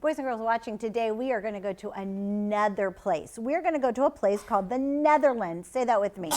Boys and girls watching today, we are going to go to another place. We're going to go to a place called the Netherlands. Say that with me.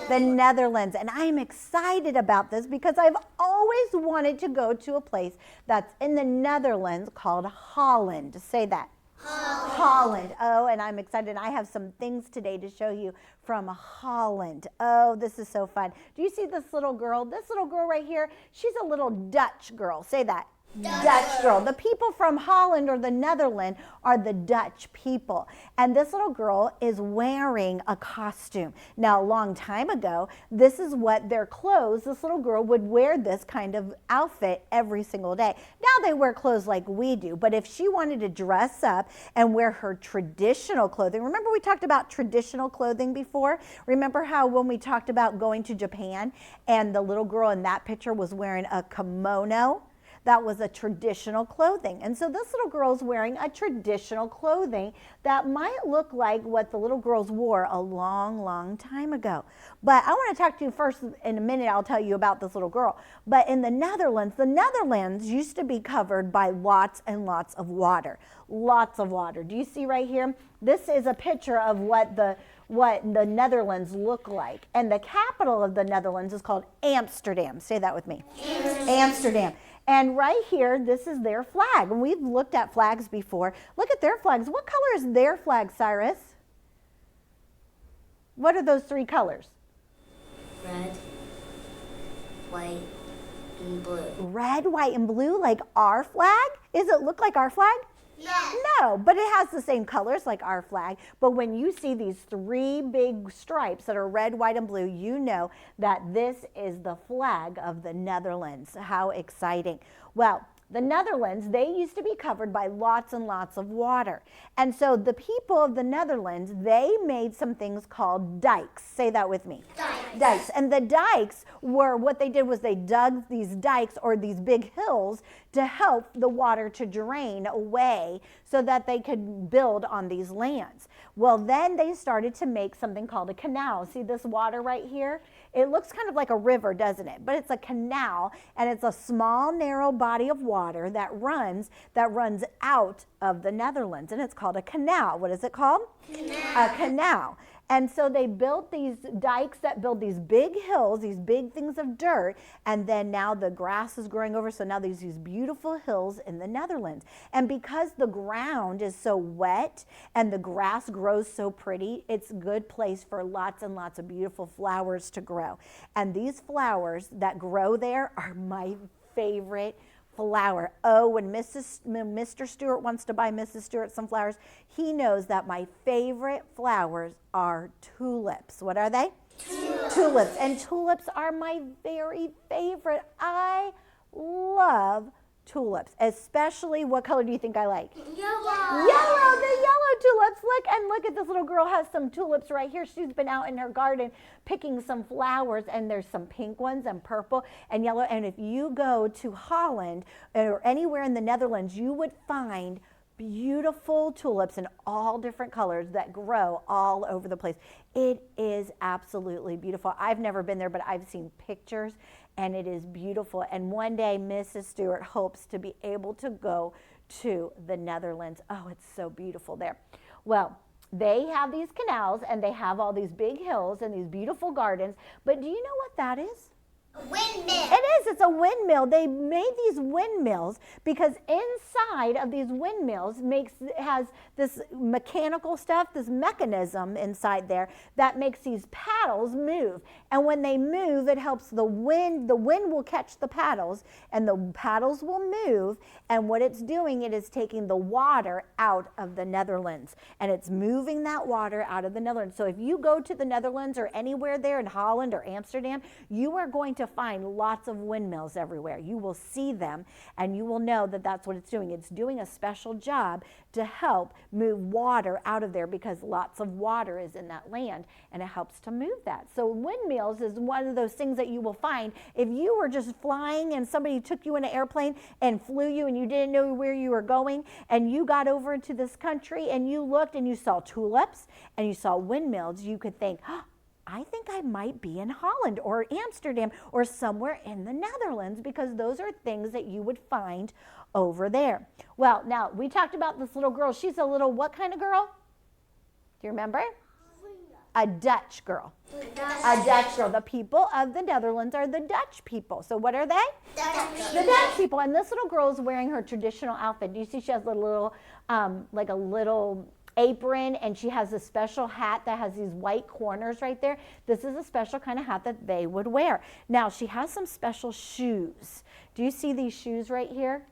The Netherlands. And I'm excited about this because I've always wanted to go to a place that's in the Netherlands called Holland. Say that. Holland. Oh, and I'm excited. I have some things today to show you from Holland. Oh, this is so fun. Do you see this little girl? This little girl right here, she's a little Dutch girl. Say that. Dutch girl. The people from Holland or the Netherlands are the Dutch people. And this little girl is wearing a costume. Now, a long time ago, this is what their clothes, this little girl would wear this kind of outfit every single day. Now they wear clothes like we do, but if she wanted to dress up and wear her traditional clothing, remember we talked about traditional clothing before? Remember how when we talked about going to Japan and the little girl in that picture was wearing a kimono? That was a traditional clothing. And so this little girl's wearing a traditional clothing that might look like what the little girls wore a long, long time ago. But I want to talk to you first in a minute. I'll tell you about this little girl. But in the Netherlands used to be covered by lots and lots of water. Lots of water. Do you see right here? This is a picture of what the Netherlands look like. And the capital of the Netherlands is called Amsterdam. Say that with me. Amsterdam. And right here, this is their flag. And we've looked at flags before. Look at their flags. What color is their flag, Cyrus? What are those three colors? Red, white, and blue. Red, white, and blue, like our flag? Does it look like our flag? Yes. No, but it has the same colors like our flag. But when you see these three big stripes that are red, white, and blue, you know that this is the flag of the Netherlands. How exciting. Well, the Netherlands, they used to be covered by lots and lots of water. And so the people of the Netherlands, they made some things called dikes. Say that with me. Dikes. And the dikes were, what they did was they dug these dikes or these big hills to help the water to drain away so that they could build on these lands. Well, then they started to make something called a canal. See this water right here? It looks kind of like a river, doesn't it? But it's a canal, and it's a small, narrow body of water that runs out of the Netherlands, and it's called a canal. What is it called? Canal. A canal. And so they built these dikes that build these big hills, these big things of dirt, and then now the grass is growing over, so now there's these beautiful hills in the Netherlands. And because the ground is so wet and the grass grows so pretty, it's a good place for lots and lots of beautiful flowers to grow. And these flowers that grow there are my favorite flower. Oh, when Mr. Stewart wants to buy Mrs. Stewart some flowers, he knows that my favorite flowers are tulips. What are they? Tulips. And tulips are my very favorite. I love tulips, especially, what color do you think I like? Yellow. Yellow, the yellow tulips. Look at this little girl has some tulips right here. She's been out in her garden picking some flowers, and there's some pink ones and purple and yellow. And if you go to Holland or anywhere in the Netherlands, you would find beautiful tulips in all different colors that grow all over the place. It is absolutely beautiful. I've never been there, but I've seen pictures, and it is beautiful. And one day, Mrs. Stewart hopes to be able to go to the Netherlands. Oh, it's so beautiful there. Well, they have these canals, and they have all these big hills and these beautiful gardens. But do you know what that is? A windmill. It is. It's a windmill. They made these windmills because inside of these windmills has this mechanical stuff, this mechanism inside there that makes these paddles move. And when they move, it helps the wind. The wind will catch the paddles, and the paddles will move. And what it's doing, it is taking the water out of the Netherlands, and it's moving that water out of the Netherlands. So if you go to the Netherlands or anywhere there in Holland or Amsterdam, you are going to find lots of windmills everywhere. You will see them, and you will know that that's what it's doing. It's doing a special job to help move water out of there because lots of water is in that land, and it helps to move that. So windmills is one of those things that you will find if you were just flying and somebody took you in an airplane and flew you and you didn't know where you were going, and you got over into this country and you looked and you saw tulips and you saw windmills. You could think, oh, I think I might be in Holland or Amsterdam or somewhere in the Netherlands, because those are things that you would find over there. Well, now we talked about this little girl. She's a little, what kind of girl? Do you remember? A Dutch girl. A Dutch girl. The people of the Netherlands are the Dutch people. So what are they? The Dutch people. And this little girl is wearing her traditional outfit. Do you see she has a little, like a little apron, and she has a special hat that has these white corners right there. This is a special kind of hat that they would wear. Now, she has some special shoes. Do you see these shoes right here?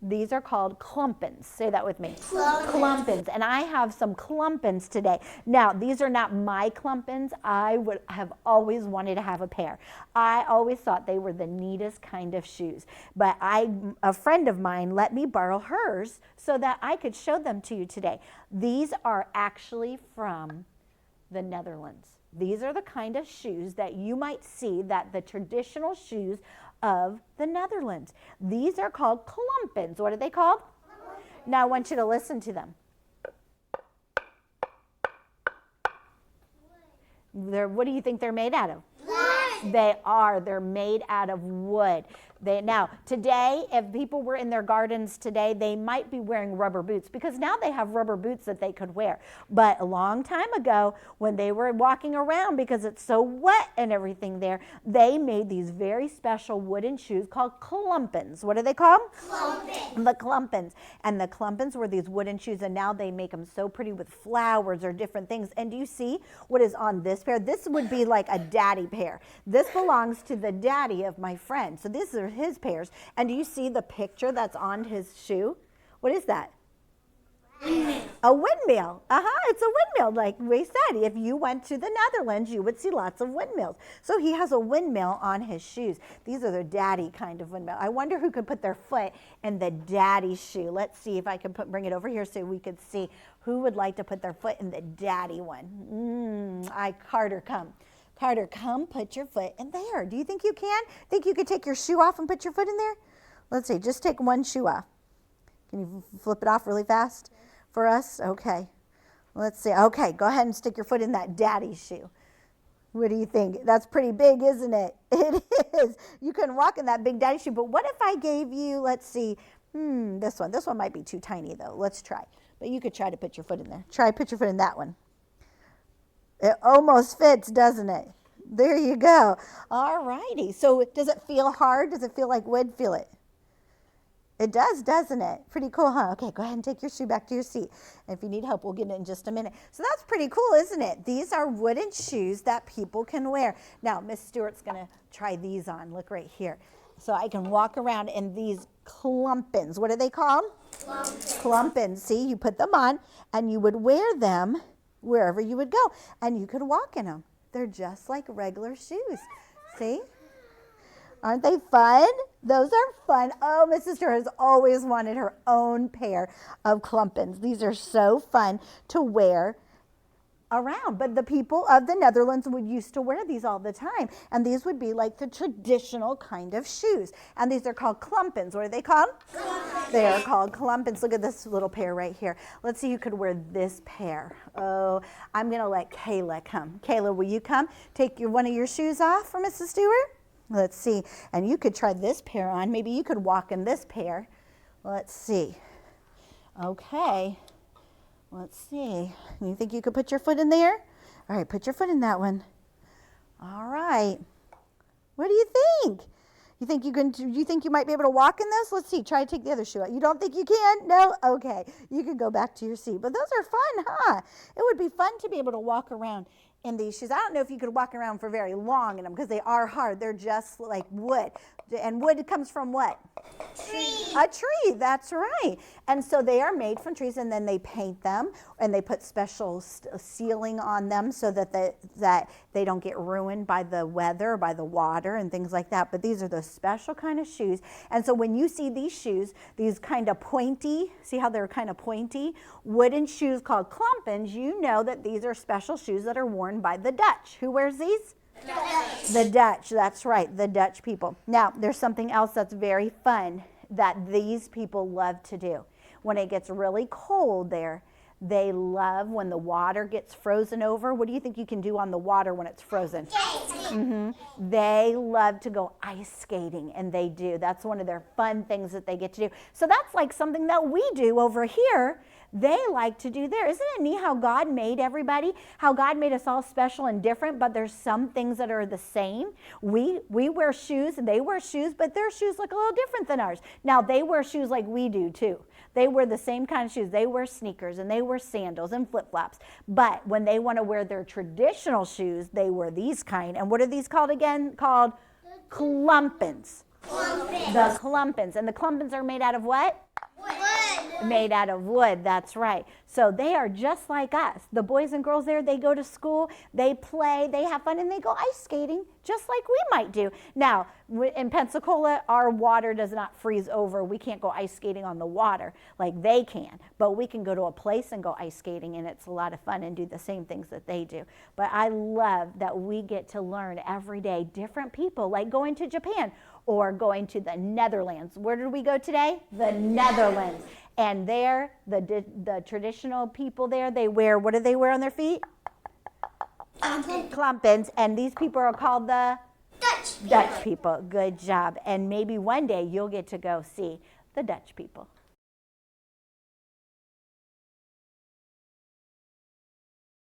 These are called klumpens. Say that with me. Klumpens. And I have some klumpens today. Now, these are not my klumpens. I would have always wanted to have a pair. I always thought they were the neatest kind of shoes. But a friend of mine let me borrow hers so that I could show them to you today. These are actually from the Netherlands. These are the kind of shoes that you might see, that the traditional shoes of the Netherlands. These are called klumpens. What are they called? Now I want you to listen to them. What do you think they're made out of? Wood. They are. They're made out of wood. Now, today, if people were in their gardens today, they might be wearing rubber boots, because now they have rubber boots that they could wear. But a long time ago, when they were walking around, because it's so wet and everything there, they made these very special wooden shoes called klumpens. What are they called? Klumpens. The klumpens. And the klumpens were these wooden shoes, and now they make them so pretty with flowers or different things. And do you see what is on this pair? This would be like a daddy pair. This belongs to the daddy of my friend. So these are his pairs. And do you see the picture that's on his shoe? What is that? Windmill. A windmill. It's a windmill. Like we said, if you went to the Netherlands, you would see lots of windmills. So he has a windmill on his shoes. These are their daddy kind of windmill. I wonder who could put their foot in the daddy shoe. Let's see if I can bring it over here so we could see who would like to put their foot in the daddy one. Carter, come. Carter, come put your foot in there. Do you think you can? Think you could take your shoe off and put your foot in there? Let's see, just take one shoe off. Can you flip it off really fast for us? Okay. Let's see. Okay, go ahead and stick your foot in that daddy shoe. What do you think? That's pretty big, isn't it? It is. You couldn't walk in that big daddy shoe. But what if I gave you, let's see, this one. This one might be too tiny, though. Let's try. But you could try to put your foot in there. Try put your foot in that one. It almost fits, doesn't it? There you go. All righty. So does it feel hard? Does it feel like wood? Feel it. It does, doesn't it? Pretty cool, huh? Okay, go ahead and take your shoe back to your seat. And if you need help, we'll get it in just a minute. So that's pretty cool, isn't it? These are wooden shoes that people can wear. Now, Miss Stewart's going to try these on. Look right here. So I can walk around in these klumpens. What are they called? Klumpens. Klumpens. See, you put them on, and you would wear them wherever you would go, and you could walk in them. They're just like regular shoes. See? Aren't they fun? Those are fun. Oh, Mrs. Stewart has always wanted her own pair of klumpens. These are so fun to wear around. But the people of the Netherlands would used to wear these all the time, and these would be like the traditional kind of shoes. And these are called klumpens. What are they called? Klumpens. They are called klumpens. Look at this little pair right here. Let's see who could wear this pair. Oh, I'm going to let Kayla come. Kayla, will you come? Take one of your shoes off for Mrs. Stewart? Let's see. And you could try this pair on. Maybe you could walk in this pair. Let's see. Okay. Let's see. You think you could put your foot in there? All right, put your foot in that one. All right. What do you think? You think you might be able to walk in this? Let's see. Try to take the other shoe out. You don't think you can? No? Okay. You can go back to your seat. But those are fun, huh? It would be fun to be able to walk around in these shoes. I don't know if you could walk around for very long in them because they are hard. They're just like wood. And wood comes from what? Tree. A tree, that's right. And so they are made from trees, and then they paint them, and they put special sealing on them so that they don't get ruined by the weather, by the water, and things like that. But these are the special kind of shoes. And so when you see these shoes, these kind of pointy, see how they're kind of pointy, wooden shoes called klumpens, you know that these are special shoes that are worn by the Dutch. Who wears these? Dutch. The Dutch, that's right, the Dutch people. Now, there's something else that's very fun that these people love to do. When it gets really cold there, They love when the water gets frozen over. What do you think you can do on the water when it's frozen? They love to go ice skating, and they do. That's one of their fun things that they get to do. So that's like something that we do over here. They like to do there. Isn't it neat how God made everybody? How God made us all special and different, but there's some things that are the same. We wear shoes, and they wear shoes, but their shoes look a little different than ours. Now, they wear shoes like we do, too. They wear the same kind of shoes. They wear sneakers, and they wear sandals and flip-flops. But when they want to wear their traditional shoes, they wear these kind. And what are these called again? Called clumpins. The clumpins. And the clumpins are made out of what? Wood. Made out of wood, that's right. So they are just like us. The boys and girls there, they go to school, they play, they have fun, and they go ice skating just like we might do. Now, in Pensacola, our water does not freeze over. We can't go ice skating on the water like they can, but we can go to a place and go ice skating, and it's a lot of fun and do the same things that they do. But I love that we get to learn every day different people, like going to Japan or going to the Netherlands. Where did we go today? The Netherlands. And there, the traditional people there, they wear, what do they wear on their feet? Clumpins. And these people are called the Dutch people. Good job. And maybe one day you'll get to go see the Dutch people.